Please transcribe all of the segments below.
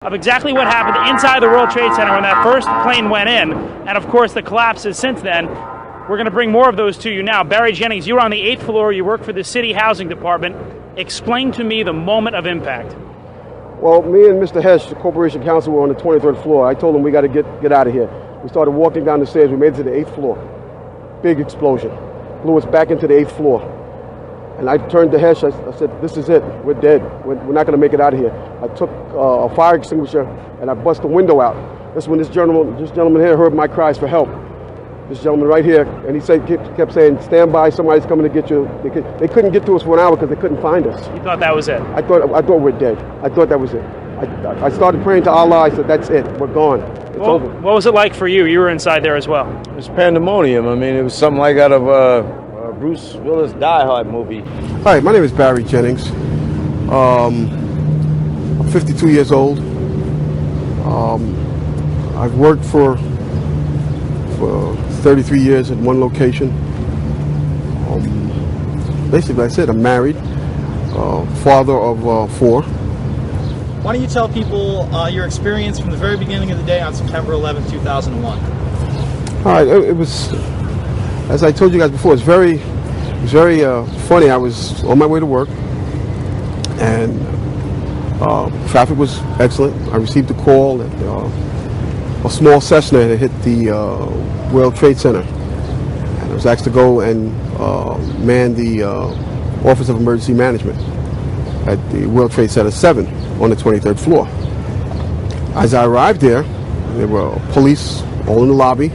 of exactly what happened inside the World Trade Center when that first plane went in, and of course the collapses since then. We're going to bring more of those to you now. Barry Jennings, you were on the 8th floor. You work for the City Housing Department. Explain to me the moment of impact. Well, me and Mr. Hesh, the Corporation Counsel, were on the 23rd floor. I told him we got to get out of here. We started walking down the stairs. We made it to the 8th floor. Big explosion. Blew us back into the 8th floor. And I turned to Hesh. I said, this is it. We're dead. We're not going to make it out of here. I took a fire extinguisher and I bust the window out. That's when this gentleman here heard my cries for help. This gentleman right here, and he kept saying, stand by, somebody's coming to get you. They couldn't get to us for an hour because they couldn't find us. You thought that was it? I thought we're dead. I thought that was it. I started praying to Allah. I said, that's it. We're gone. It's over. What was it like for you? You were inside there as well. It was pandemonium. I mean, it was something like out of a Bruce Willis Die Hard movie. Hi, my name is Barry Jennings. I'm 52 years old. I've worked for 33 years in one location. Basically, I said I'm married, father of 4. Why don't you tell people your experience from the very beginning of the day on September 11th, 2001? All right, it was, as I told you guys before, it was very funny. I was on my way to work, and traffic was excellent. I received a call that a small Cessna had hit the World Trade Center, and I was asked to go and man the Office of Emergency Management at the World Trade Center 7 on the 23rd floor. As I arrived there were police all in the lobby.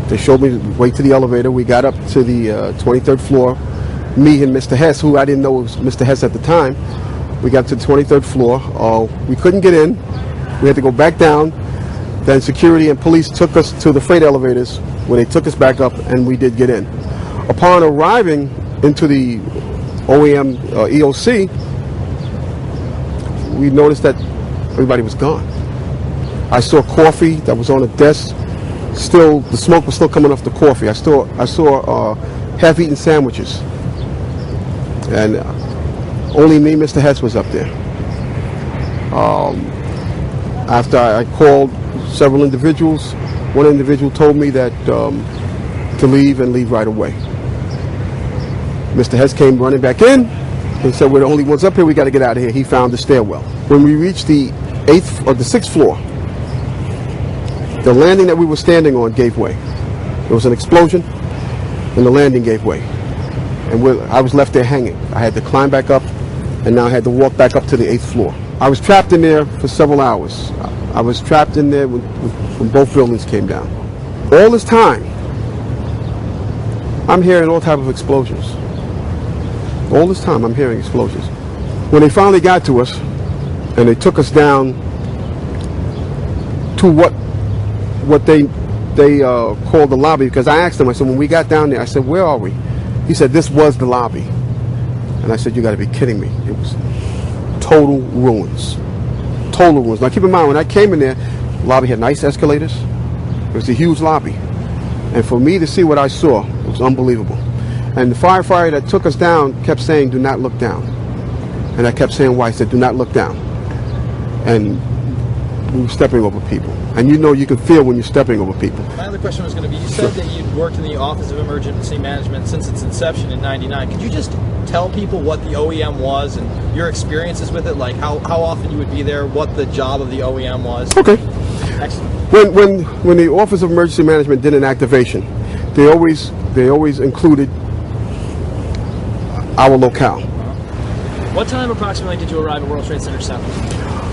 They showed me the way to the elevator. We got up to the 23rd floor. Me and Mr. Hess, who I didn't know was Mr. Hess at the time, we got to the 23rd floor. We couldn't get in. We had to go back down. Then security and police took us to the freight elevators where they took us back up, and we did get in. Upon arriving into the OEM EOC, we noticed that everybody was gone. I saw coffee that was on a desk. Still, the smoke was still coming off the coffee. I saw half-eaten sandwiches, and only me, Mr. Hess, was up there. After I called several individuals, one individual told me that to leave and leave right away. Mr. Hess came running back in and said, we're the only ones up here, we got to get out of here. He found the stairwell. When we reached the 8th or the 6th floor, the landing that we were standing on gave way. There was an explosion and the landing gave way. And I was left there hanging. I had to climb back up, and now I had to walk back up to the 8th floor. I was trapped in there for several hours. I was trapped in there when both buildings came down. All this time, I'm hearing all types of explosions. All this time, I'm hearing explosions. When they finally got to us, and they took us down to what they called the lobby, because I asked them, I said, when we got down there, I said, where are we? He said, this was the lobby. And I said, you got to be kidding me. It was total ruins. Total ruins. Now keep in mind, when I came in there, the lobby had nice escalators. It was a huge lobby. And for me to see what I saw, it was unbelievable. And the firefighter that took us down kept saying, do not look down. And I kept saying, why? He said, do not look down. And we were stepping over people. And you know, you can feel when you're stepping over people. My other question was going to be, you said that you'd worked in the Office of Emergency Management since its inception in '99. Could you just tell people what the OEM was and your experiences with it, like how often you would be there, what the job of the OEM was? Okay. Excellent. When the Office of Emergency Management did an activation, they always included our locale. What time approximately did you arrive at World Trade Center 7?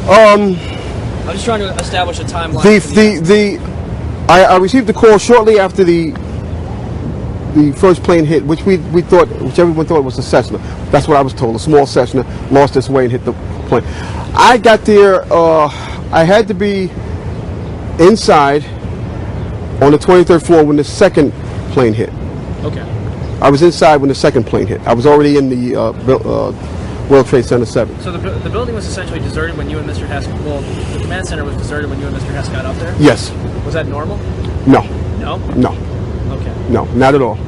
I'm just trying to establish a timeline. I received the call shortly after the first plane hit, which everyone thought was a Cessna. That's what I was told. A small Cessna lost its way and hit the plane. I got there. I had to be inside on the 23rd floor when the second plane hit. Okay. I was inside when the second plane hit. I was already in the World Trade Center 7. So the building was essentially deserted when you and Mr. Hess, well, the command center was deserted when you and Mr. Hess got up there? Yes. Was that normal? No. No? No. Okay. No, not at all.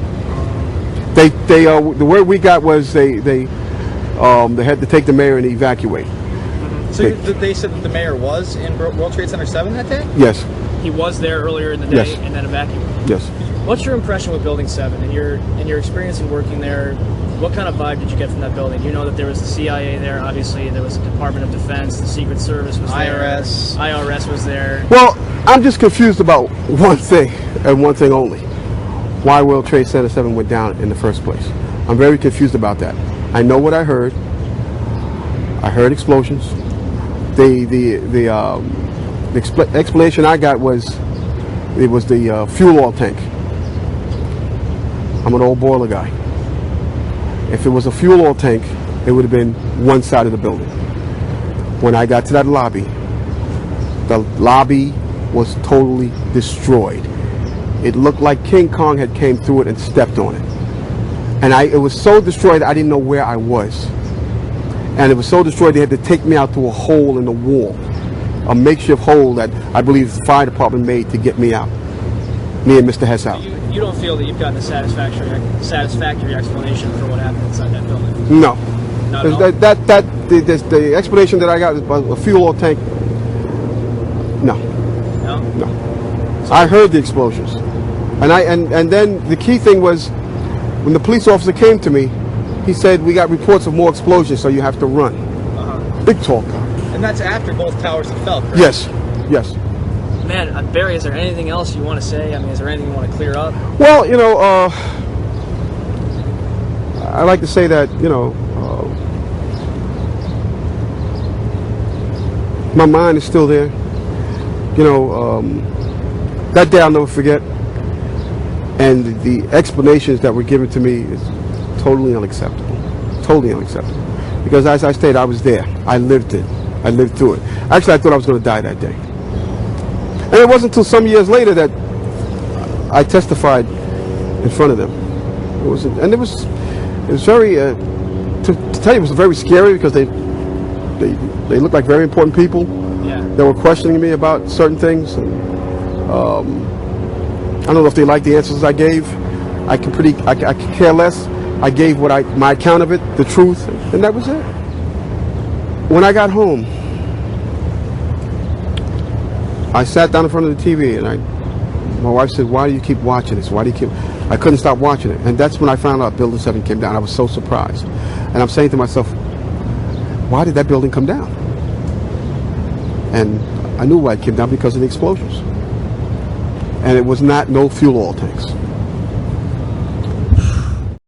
The word we got was they they had to take the mayor and evacuate. So they said that the mayor was in World Trade Center 7 that day? Yes. He was there earlier in the day Yes. and then evacuated. Yes. What's your impression with Building 7 and your experience in working there? What kind of vibe did you get from that building? You know that there was the CIA there, obviously. There was the Department of Defense, the Secret Service was there. IRS was there. Well, I'm just confused about one thing and one thing only. Why World Trade Center 7 went down in the first place. I'm very confused about that. I know what I heard. I heard explosions. The explanation I got was it was the fuel oil tank. I'm an old boiler guy. If it was a fuel oil tank, it would have been one side of the building. When I got to that lobby, the lobby was totally destroyed. It looked like King Kong had came through it and stepped on it. And it was so destroyed I didn't know where I was. And it was so destroyed they had to take me out through a hole in the wall, a makeshift hole that I believe the fire department made to get me out, me and Mr. Hess out. You don't feel that you've gotten a satisfactory explanation for what happened inside that building? No. Not at all? The explanation that I got is about a fuel oil tank. No. No? No. I heard the explosions. And then the key thing was when the police officer came to me, he said, we got reports of more explosions, so you have to run. Big talk. And that's after both towers have fell, correct? Yes. Yes. Man, Barry, is there anything else you want to say? I mean, is there anything you want to clear up? Well, you know, I like to say that, you know, my mind is still there. You know, that day I'll never forget. And the explanations that were given to me is totally unacceptable. Totally unacceptable. Because as I stated, I was there. I lived it. I lived through it. Actually, I thought I was going to die that day. And it wasn't until some years later that I testified in front of them. It was very, to tell you, it was very scary because they looked like very important people. Yeah. They were questioning me about certain things. And, I don't know if they liked the answers I gave. I could care less. I gave my account of it, the truth, and that was it. When I got home, I sat down in front of the TV and my wife said, why do you keep watching this? Why do you keep... I couldn't stop watching it. And that's when I found out Building 7 came down. I was so surprised. And I'm saying to myself, why did that building come down? And I knew why it came down because of the explosions. And it was not no fuel oil tanks.